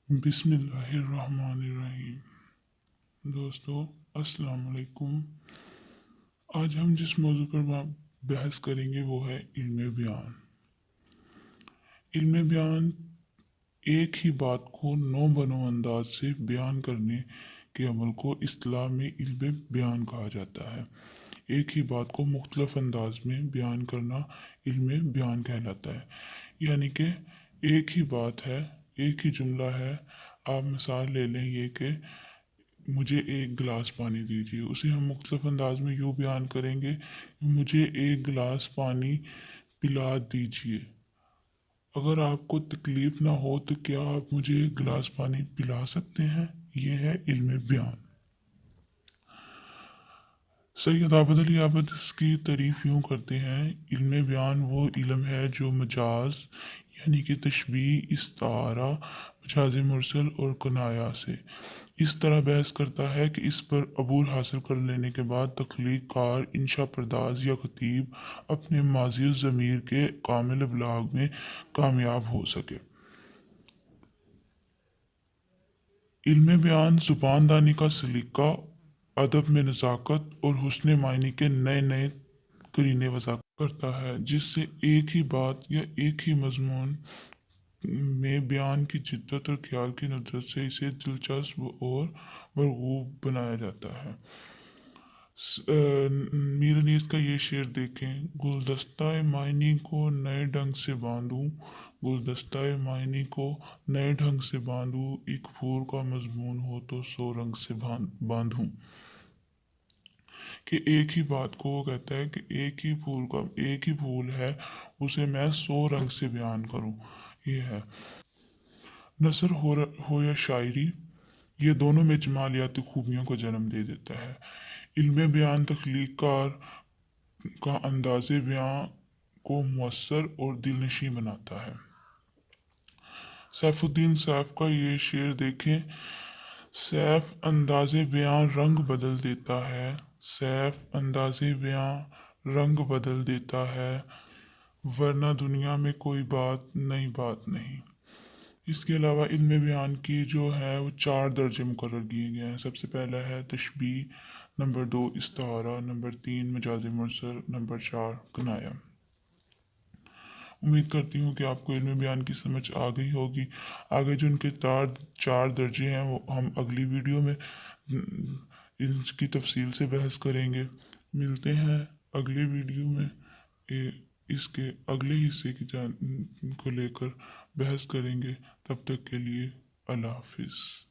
बिस्मिल्लाहिर्रहमानिर्रहीम। दोस्तों, अस्सलाम वालेकुम। आज हम जिस मौजू पर बहस करेंगे वो है इल्म बयान। इल्म बयान एक ही बात को नौ बनो अंदाज से बयान करने के अमल को इस्तिलाह में इल्म बयान कहा जाता है। एक ही बात को मुख्तलिफ अंदाज में बयान करना इल्म बयान कहलाता है। यानी कि एक ही बात है, एक ही जुमला है। आप मिसाल ले लें ये कि मुझे एक गिलास पानी दीजिए, उसे हम मुख्तलिफ अंदाज में यूँ बयान करेंगे, मुझे एक गिलास पानी पिला दीजिए। अगर आपको तकलीफ़ ना हो तो क्या आप मुझे एक गिलास पानी पिला सकते हैं? ये है इल्म बयान। सैयद आबद अली आबद इसकी तारीफ़ यूँ करते हैं, इल्म बयान वो इल्म है जो मजाज यानी कि तशबीह, इस्तारा, मजाज मुरसल और कनाया से इस तरह बहस करता है कि इस पर अबूर हासिल कर लेने के बाद तख्लीक कार, इंशा परदाज या खतीब अपने माजी ज़मीर के कामिल इबलाग में कामयाब हो सके। इल्म बयान ज़ुबानदानी का सलीका, अदब में नज़ाकत और हुस्न मायनी के नए नए करीने वज़ा करता है, जिससे एक ही बात या एक ही मजमून में बयान की जिद्दत और ख्याल की नुसरत से इसे दिलचस्प और मरगूब बनाया जाता है। मीर अनीस का ये शेर देखें, गुलदस्ता मायनी को नए ढंग से बांधूं, गुलदस्ता मायनी को नए ढंग से बांधूं, एक फूल का मजमून हो तो सौ रंग से बांधूं। कि एक ही बात को वो कहता है कि एक ही फूल है, उसे मैं 100 रंग से बयान करूं। ये है नसर हो या शायरी, ये दोनों में जमालियाती खूबियों को जन्म दे देता है। इल्म बयान तख्लीक कार का अंदाज़ बयां को मुअस्सर और दिलनशीं बनाता है। सैफुद्दीन सैफ का ये शेर देखें, सैफ अंदाज़े बयां रंग बदल देता है, सैफ अंदाज़े बयां रंग बदल देता है, वरना दुनिया में कोई नई बात नहीं। इसके अलावा इल्म बयान की जो है वो 4 दर्जे मुकर्रर किए गए हैं। सबसे पहला है तशबीह, नंबर 2 इस्तारा, नंबर 3 मजाज मुरसल, नंबर 4 कनाया। उम्मीद करती हूँ कि आपको इल्म बयान की समझ आ गई होगी। आगे जो उनके 4 दर्जे हैं वो हम अगली वीडियो में इनकी तफसील से बहस करेंगे। मिलते हैं अगले वीडियो में इसके अगले हिस्से की जान को लेकर बहस करेंगे। तब तक के लिए अल्लाह हाफिज़।